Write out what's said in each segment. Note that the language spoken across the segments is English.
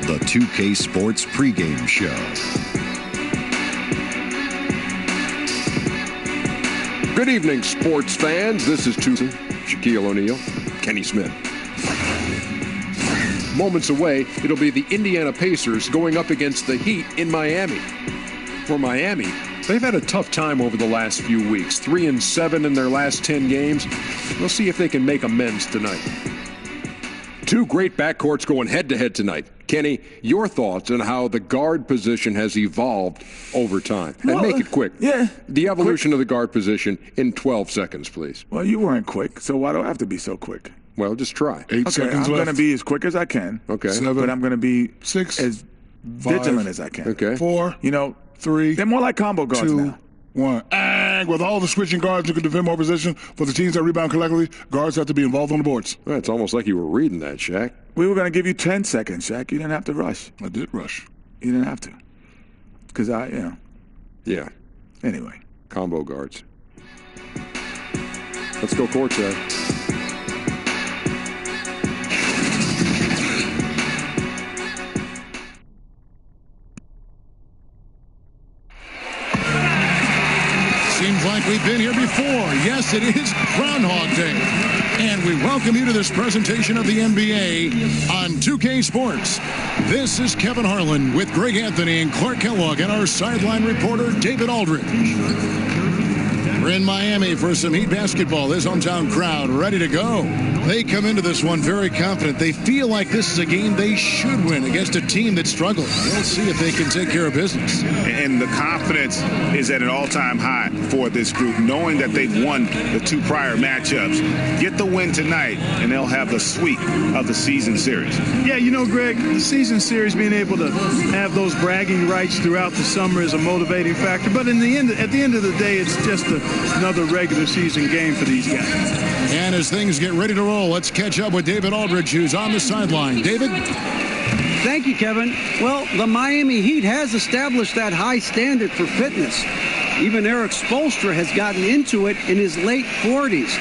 the 2K Sports pregame show. Good evening, sports fans. This is Tucson, Shaquille O'Neal, Kenny Smith. Moments away, it'll be the Indiana Pacers going up against the Heat in Miami. For Miami, they've had a tough time over the last few weeks. 3-7 in their last 10 games. We'll see if they can make amends tonight. Two great backcourts going head-to-head tonight. Kenny, your thoughts on how the guard position has evolved over time? And make it quick. Yeah. The evolution of the guard position in 12 seconds, please. Well, you weren't quick, so why do I have to be so quick? Well, just try. 8 seconds I'm left. going to be as quick as I can. Okay. 7, But I'm going to be 6, as 5, vigilant as I can. Okay. 4, You know, 3, they're more like combo guards 2, now. 1. And with all the switching guards who can defend more position for the teams that rebound collectively, guards have to be involved on the boards. Well, it's almost like you were reading that, Shaq. We were going to give you 10 seconds, Shaq. You didn't have to rush. I did rush. You didn't have to. Because Yeah, anyway. combo guards. Let's go courtside. Seems like we've been here before. Yes, it is Groundhog Day. And we welcome you to this presentation of the NBA on 2K Sports. This is Kevin Harlan with Greg Anthony and Clark Kellogg and our sideline reporter, David Aldridge. We're in Miami for some Heat basketball. This hometown crowd ready to go. They come into this one very confident. They feel like this is a game they should win against a team that struggled. We'll see if they can take care of business. And the confidence is at an all-time high for this group, knowing that they've won the 2 prior matchups. Get the win tonight, and they'll have the sweep of the season series. Yeah, you know, Greg, the season series, being able to have those bragging rights throughout the summer is a motivating factor. But at the end of the day, it's just another regular season game for these guys. And as things get ready to roll, let's catch up with David Aldridge, who's on the sideline. David? Thank you, Kevin. Well, the Miami Heat has established that high standard for fitness. Even Eric Spoelstra has gotten into it in his late 40s.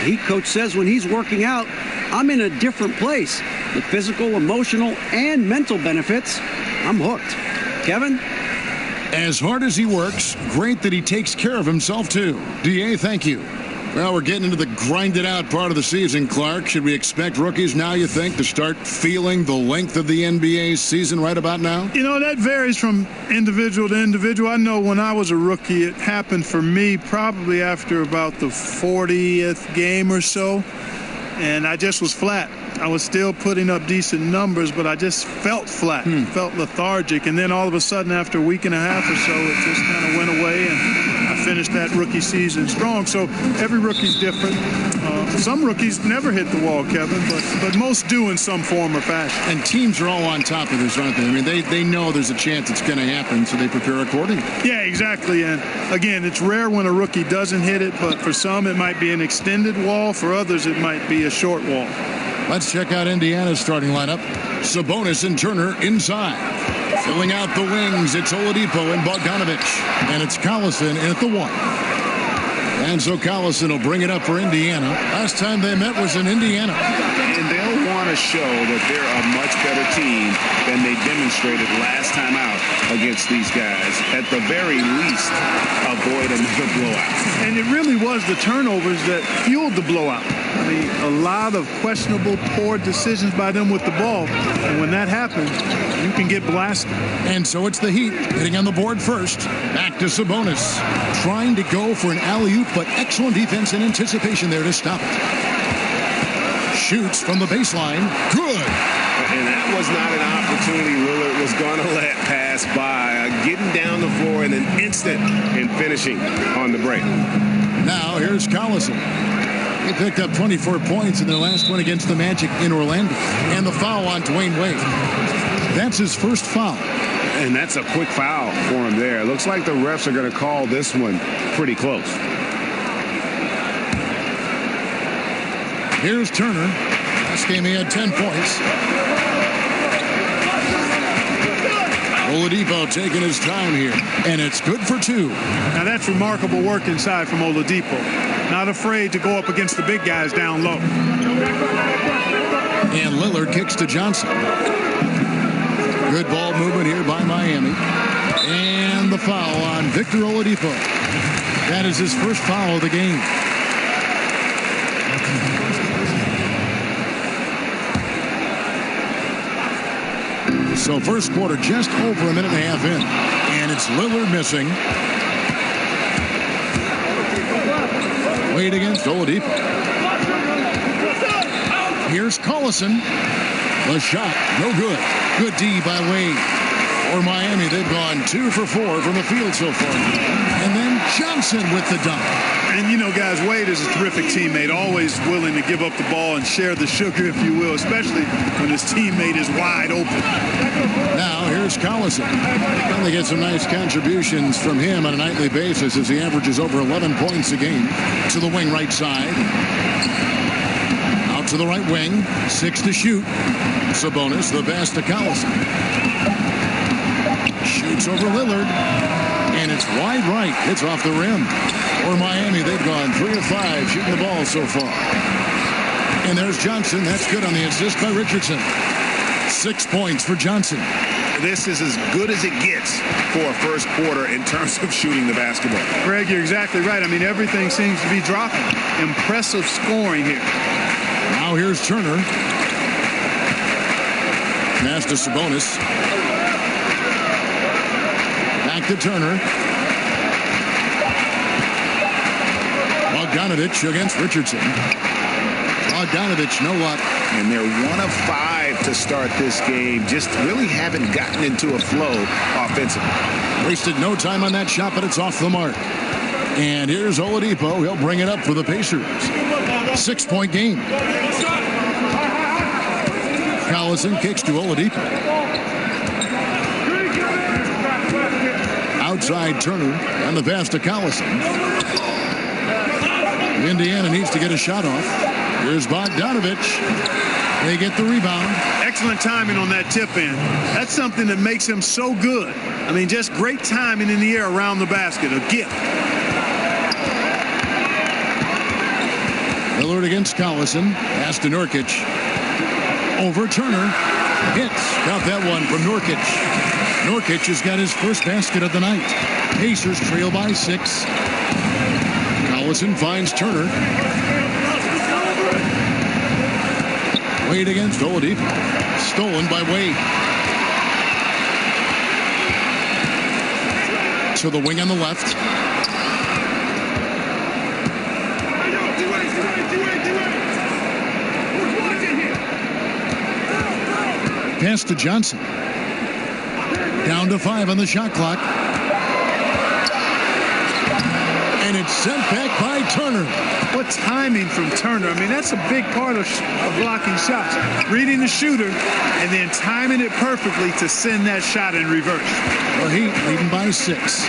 The Heat coach says when he's working out, I'm in a different place. The physical, emotional, and mental benefits, I'm hooked. Kevin? As hard as he works, great that he takes care of himself, too. DA, thank you. Well, we're getting into the grinded-out part of the season, Clark. Should we expect rookies now, you think, to start feeling the length of the NBA season right about now? You know, that varies from individual to individual. I know when I was a rookie, it happened for me probably after about the 40th game or so, and I just was flat. I was still putting up decent numbers, but I just felt flat, felt lethargic. And then all of a sudden, after a week and a half or so, it just kind of went away, and I finished that rookie season strong. So every rookie's different. Some rookies never hit the wall, Kevin, but most do in some form or fashion. And teams are all on top of this, aren't they? I mean, they know there's a chance it's going to happen, so they prepare accordingly. Yeah, exactly. And again, it's rare when a rookie doesn't hit it, but for some it might be an extended wall. For others, it might be a short wall. Let's check out Indiana's starting lineup. Sabonis and Turner inside. Filling out the wings, it's Oladipo and Bogdanovich. And it's Collison in at the 1. And so Collison will bring it up for Indiana. Last time they met was in Indiana. And they'll want to show that they're a much better team than they demonstrated last time out against these guys. At the very least, avoid another blowout. And it really was the turnovers that fueled the blowout. I mean, a lot of questionable, poor decisions by them with the ball. And when that happens, you can get blasted. And so it's the Heat getting on the board first. Back to Sabonis. Trying to go for an alley-oop, but excellent defense and anticipation there to stop it. Shoots from the baseline. Good. And that was not an opportunity Lillard was going to let pass by. Getting down the floor in an instant and finishing on the break. Now here's Collison. He picked up 24 points in their last one against the Magic in Orlando. And the foul on Dwayne Wade. That's his first foul. And that's a quick foul for him there. Looks like the refs are going to call this one pretty close. Here's Turner. Last game he had 10 points. Oladipo taking his time here, and it's good for 2. Now that's remarkable work inside from Oladipo. Not afraid to go up against the big guys down low. And Lillard kicks to Johnson. Good ball movement here by Miami. And the foul on Victor Oladipo. That is his first foul of the game. So first quarter just over a minute and a half in. And it's Lillard missing. Wade against Oladipo. Here's Collison. The shot, no good. Good D by Wade. For Miami, they've gone 2 for 4 from the field so far. And then Johnson with the dunk. And, you know, guys, Wade is a terrific teammate, always willing to give up the ball and share the sugar, if you will, especially when his teammate is wide open. Now, here's Collison. They get some nice contributions from him on a nightly basis as he averages over 11 points a game. To the wing right side. Out to the right wing. 6 to shoot. Sabonis, the pass to Collison. Shoots over Lillard. And it's wide right. It's off the rim. For Miami, they've gone 3 of 5 shooting the ball so far. And there's Johnson. That's good on the assist by Richardson. 6 points for Johnson. This is as good as it gets for a first quarter in terms of shooting the basketball. Greg, you're exactly right. I mean, everything seems to be dropping. Impressive scoring here. Now here's Turner. Pass to Sabonis. Back to Turner. Bogdanovich against Richardson. Bogdanovich, no luck. And they're 1 of 5 to start this game. Just really haven't gotten into a flow offensively. Wasted no time on that shot, but it's off the mark. And here's Oladipo. He'll bring it up for the Pacers. 6-point game. Collison kicks to Oladipo. Outside Turner on the pass to Collison. Indiana needs to get a shot off. Here's Bogdanovich. They get the rebound. Excellent timing on that tip in. That's something that makes him so good. I mean, just great timing in the air around the basket. A gift. Lillard against Collison. Pass to Nurkic. Over Turner. Hits. Got that one from Nurkic. Nurkic has got his first basket of the night. Pacers trail by 6. Collison finds Turner. Wade against Oladipo. Stolen by Wade. To the wing on the left. Pass to Johnson. Down to 5 on the shot clock. And it's sent back by Turner. What timing from Turner. I mean, that's a big part of blocking shots. Reading the shooter and then timing it perfectly to send that shot in reverse. The Heat leading by 6.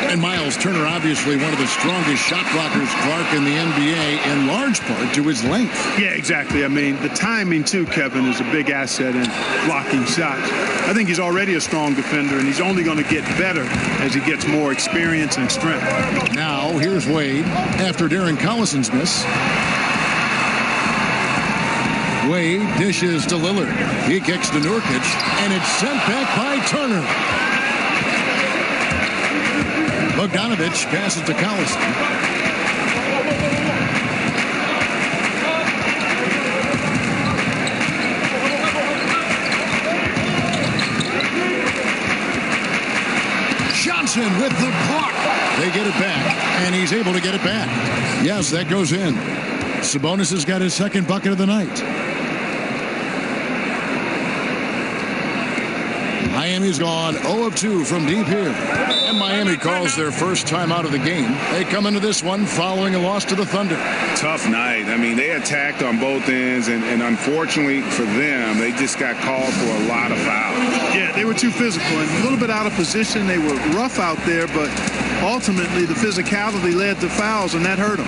And Miles Turner, obviously one of the strongest shot blockers, Clark, in the NBA, in large part to his length. Yeah, exactly. I mean, the timing, too, Kevin, is a big asset in blocking shots. I think he's already a strong defender, and he's only going to get better as he gets more experience and strength. Now, here's Wade after Darren Collison's miss. Wade dishes to Lillard. He kicks to Nurkic, and it's sent back by Turner. Bogdanovich passes to Collison. Johnson with the block. They get it back, and he's able to get it back. Yes, that goes in. Sabonis has got his second bucket of the night. Miami's gone 0 of 2 from deep here. And Miami calls their first time out of the game. They come into this one following a loss to the Thunder. Tough night. I mean, they attacked on both ends, and unfortunately for them, they just got called for a lot of fouls. Yeah, they were too physical and a little bit out of position. They were rough out there, but ultimately the physicality led to fouls, and that hurt them.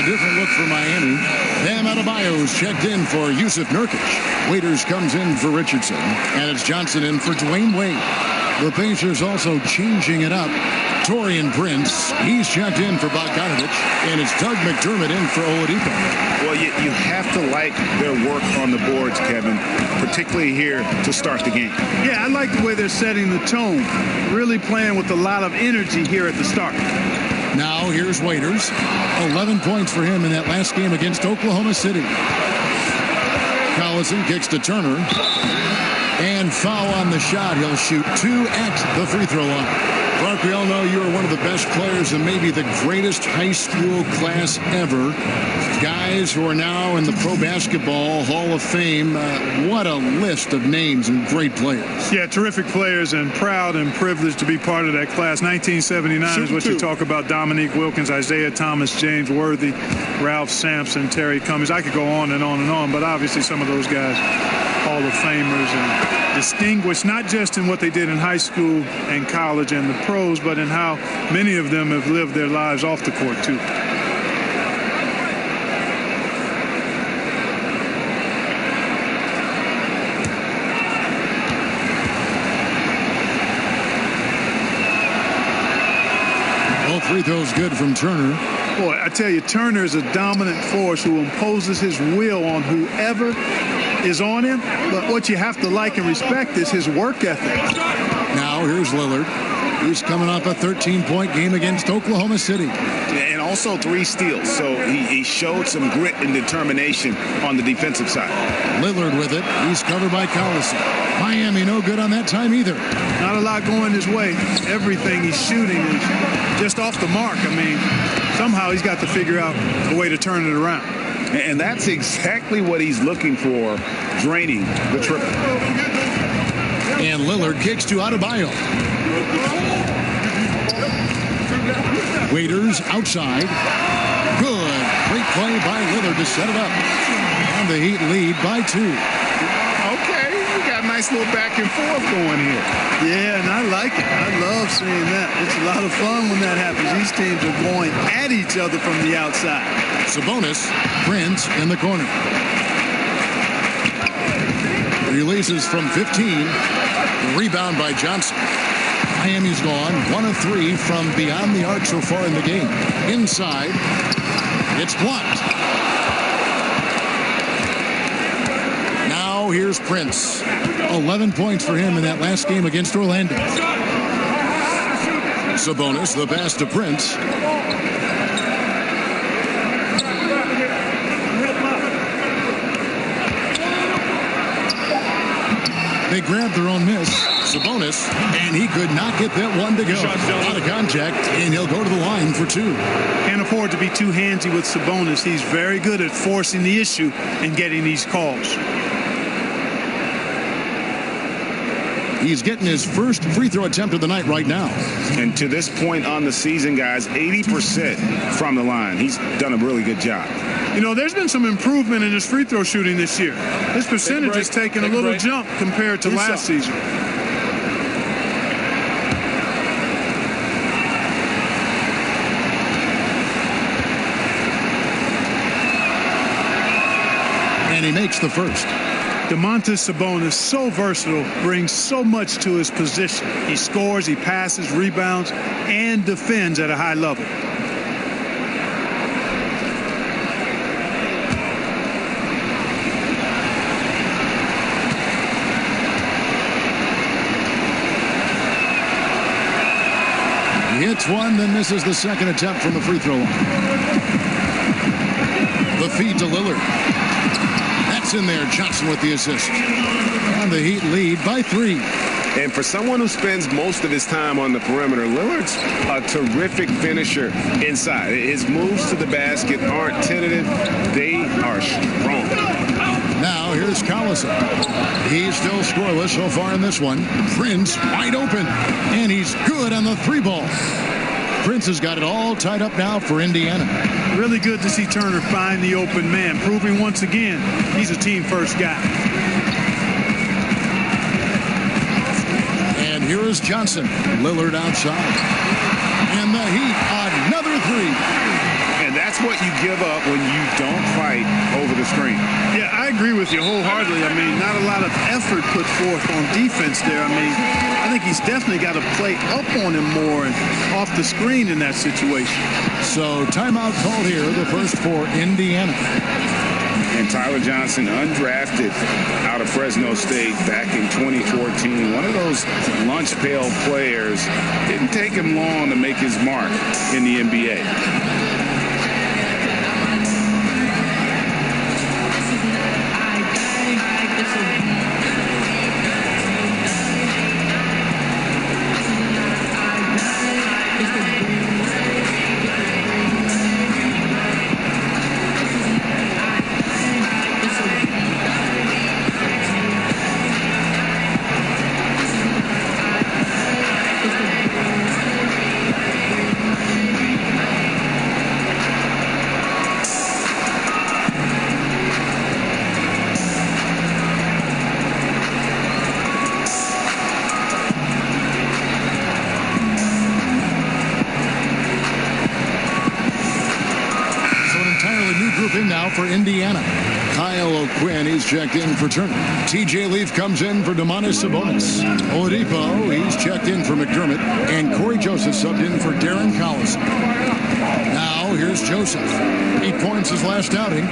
different look for Miami. Bam Adebayo's checked in for Yusuf Nurkic. Waiters comes in for Richardson. And it's Johnson in for Dwayne Wade. The Pacers also changing it up. Taurean Prince, he's checked in for Bogdanovic. And it's Doug McDermott in for Oladipo. Well, you have to like their work on the boards, Kevin, particularly here to start the game. Yeah, I like the way they're setting the tone. Really playing with a lot of energy here at the start. Now here's Waiters. 11 points for him in that last game against Oklahoma City. Collison kicks to Turner. And foul on the shot. He'll shoot 2 at the free throw line. Clark, we all know you are one of the best players and maybe the greatest high school class ever. Guys who are now in the Pro Basketball Hall of Fame. What a list of names and great players. Yeah, terrific players, and proud and privileged to be part of that class. 1979 is what you talk about. Dominique Wilkins, Isaiah Thomas, James Worthy, Ralph Sampson, Terry Cummings. I could go on and on and on, but obviously some of those guys, Hall of Famers, and distinguished not just in what they did in high school and college and the pros, but in how many of them have lived their lives off the court, too. Free throws good from Turner. Boy, I tell you, Turner is a dominant force who imposes his will on whoever is on him. But what you have to like and respect is his work ethic. Now here's Lillard. He's coming off a 13-point game against Oklahoma City. And also 3 steals. So he showed some grit and determination on the defensive side. Lillard with it. He's covered by Collison. Miami no good on that time either. Not a lot going his way. Everything he's shooting is just off the mark. I mean, somehow he's got to figure out a way to turn it around. And that's exactly what he's looking for, draining the triple. And Lillard kicks to Adebayo. Waiters outside. Good. Great play by Lillard to set it up. And the Heat lead by 2. Okay, we got a nice little back and forth going here. Yeah, and I like it. I love seeing that. It's a lot of fun when that happens. These teams are going at each other from the outside. Sabonis, Prince in the corner. Releases from 15. Rebound by Johnson. Miami's gone 1 of 3 from beyond the arc so far in the game. Inside, it's blocked. Now here's Prince. 11 points for him in that last game against Orlando. Sabonis, the pass to Prince. They grabbed their own miss. Sabonis, and he could not get that one to go. Out of contact, and he'll go to the line for 2. Can't afford to be too handsy with Sabonis. He's very good at forcing the issue and getting these calls. He's getting his first free throw attempt of the night right now. And to this point on the season, guys, 80% from the line. He's done a really good job. You know, there's been some improvement in his free throw shooting this year. His percentage has taken a little jump compared to last season. And he makes the first. Domantas Sabonis, so versatile, brings so much to his position. He scores, he passes, rebounds, and defends at a high level. He hits one, then misses the second attempt from the free throw line. The feed to Lillard. That's in there. Johnson with the assist. And the Heat lead by 3. And for someone who spends most of his time on the perimeter, Lillard's a terrific finisher inside. His moves to the basket aren't tentative. They are strong. Now here's Collison. He's still scoreless so far in this one. Prince wide open. And he's good on the 3-ball. Prince has got it all tied up now for Indiana. Really good to see Turner find the open man, proving once again he's a team-first guy. And here is Johnson. Lillard outside. And the Heat, another 3. And that's That's what you give up when you don't fight over the screen. Yeah, I agree with you wholeheartedly. I mean, not a lot of effort put forth on defense there. I mean, I think he's definitely got to play up on him more and off the screen in that situation. So timeout called here, the first for Indiana. And Tyler Johnson, undrafted out of Fresno State back in 2014. One of those lunch pail players. Didn't take him long to make his mark in the NBA. For Indiana, Kyle O'Quinn, he's checked in for Turner. TJ Leaf comes in for Domantas Sabonis. Oladipo, he's checked in for McDermott. And Corey Joseph subbed in for Darren Collison. Now, here's Joseph. 8 points his last outing.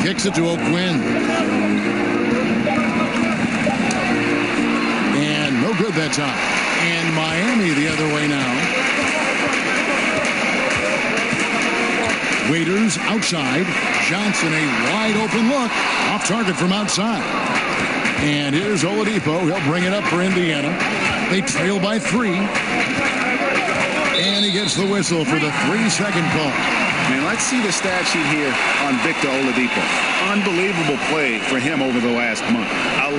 Kicks it to O'Quinn. And no good that time. And Miami the other way now. Waiters outside. Johnson, a wide open look. Off target from outside. And here's Oladipo. He'll bring it up for Indiana. They trail by 3. And he gets the whistle for the 3-second call. Man, let's see the stat sheet here on Victor Oladipo. Unbelievable play for him over the last month.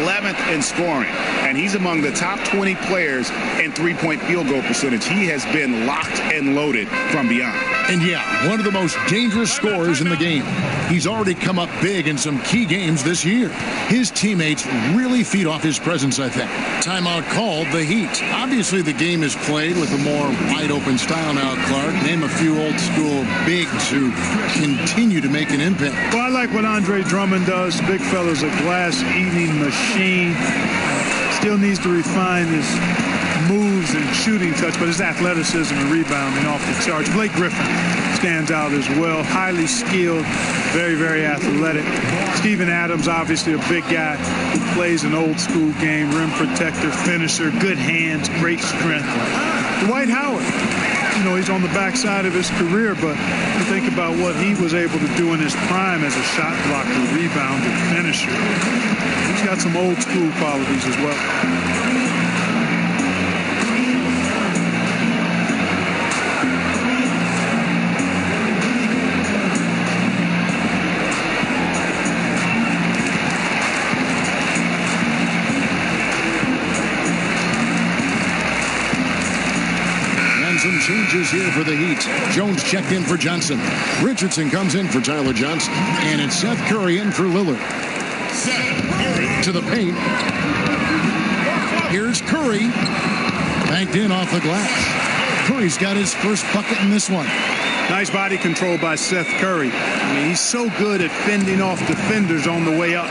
11th in scoring. And he's among the top 20 players in three-point field goal percentage. He has been locked and loaded from beyond. And yeah, one of the most dangerous scorers in the game. He's already come up big in some key games this year. His teammates really feed off his presence, I think. Timeout called the Heat. Obviously, the game is played with a more wide-open style now, Clark. Name a few old-school bigs who continue to make an impact. Well, I like what Andre Drummond does. Big fella's a glass-eating machine. Still needs to refine his moves and shooting touch, but his athleticism and rebounding off the charts. Blake Griffin stands out as well. Highly skilled, very, very athletic. Steven Adams, obviously a big guy who plays an old school game, rim protector, finisher, good hands, great strength. Dwight Howard, you know, he's on the backside of his career, but you think about what he was able to do in his prime as a shot blocker, rebounder, finisher. He's got some old school qualities as well. Changes here for the Heat. Jones checked in for Johnson. Richardson comes in for Tyler Johnson. And it's Seth Curry in for Lillard. To the paint. Here's Curry. Banked in off the glass. Curry's got his first bucket in this one. Nice body control by Seth Curry. I mean, he's so good at fending off defenders on the way up.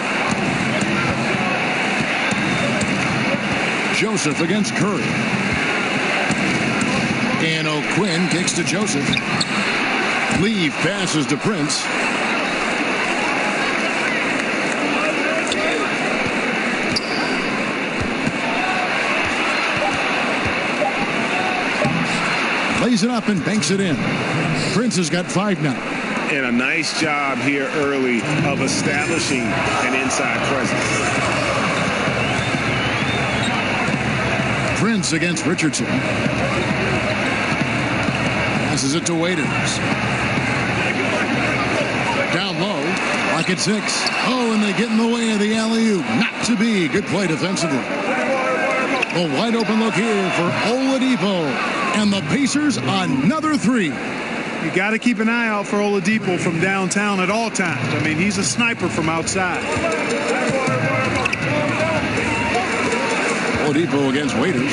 Joseph against Curry. And O'Quinn kicks to Joseph. Leave passes to Prince. Lays it up and banks it in. Prince has got 5 now. And a nice job here early of establishing an inside presence. Prince against Richardson. Passes it to Waiters. Down low. Pocket 6. Oh, and they get in the way of the alley-oop. Not to be. Good play defensively. A wide open look here for Oladipo. And the Pacers another 3. You got to keep an eye out for Oladipo from downtown at all times. I mean, he's a sniper from outside. Oladipo against Waiters.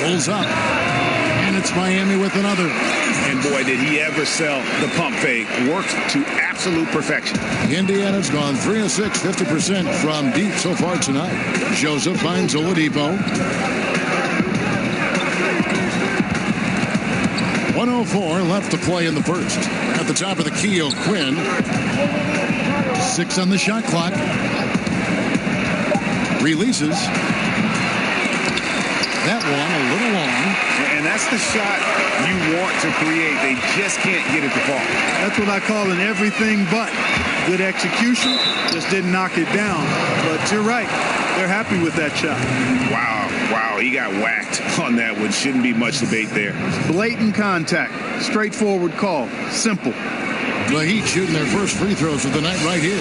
Pulls up. And it's Miami with another. And boy, did he ever sell the pump fake. Worked to absolute perfection. Indiana's gone 3 of 6, 50% from deep so far tonight. Joseph finds Oladipo. 1:04 left to play in the first. At the top of the key, O'Quinn. 6 on the shot clock. Releases. That one a little long. And that's the shot you want to create. They just can't get it to fall. That's what I call an everything but. Good execution, just didn't knock it down. But you're right, they're happy with that shot. Wow, he got whacked on that one. Shouldn't be much debate there. Blatant contact, straightforward call, simple. The Heat shooting their first free throws of the night right here.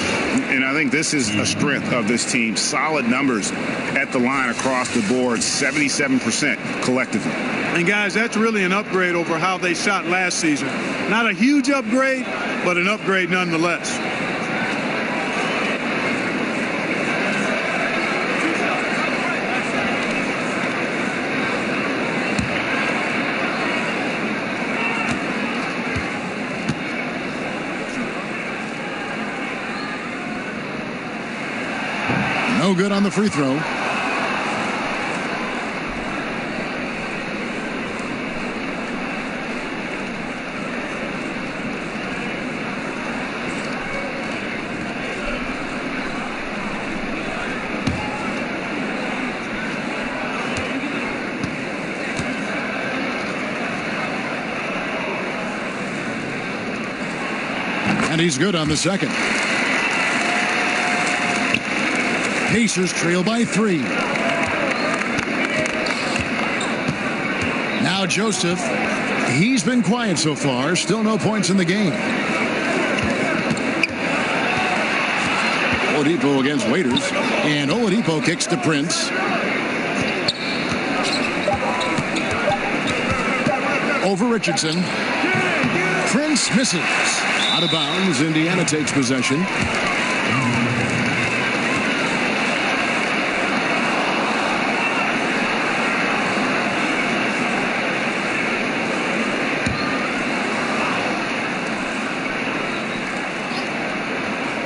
And I think this is a strength of this team. Solid numbers at the line across the board, 77% collectively. And guys, that's really an upgrade over how they shot last season. Not a huge upgrade, but an upgrade nonetheless. No good on the free throw. And he's good on the second. Pacers trail by 3. Now Joseph. He's been quiet so far. Still no points in the game. Oladipo against Waiters. And Oladipo kicks to Prince. Over Richardson. Prince misses. Out of bounds. Indiana takes possession.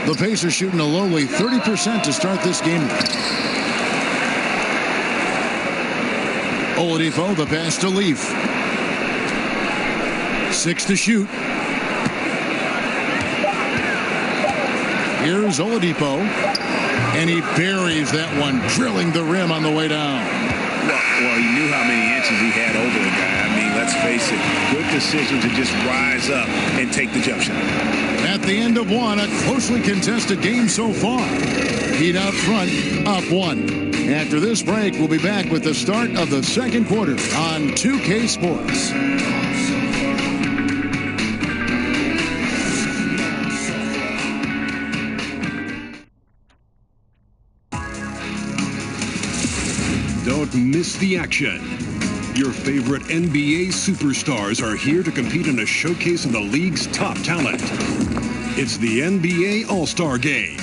The Pacers shooting a lowly 30% to start this game. Oladipo, the pass to Leaf. 6 to shoot. Here's Oladipo. And he buries that one, drilling the rim on the way down. Well, he knew how many inches he had over the guy. I mean, let's face it, good decision to just rise up and take the jump shot. At the end of one, a closely contested game so far. Heat out front, up 1. After this break, we'll be back with the start of the second quarter on 2K Sports. Don't miss the action. Your favorite NBA superstars are here to compete in a showcase of the league's top talent. It's the NBA All-Star Game.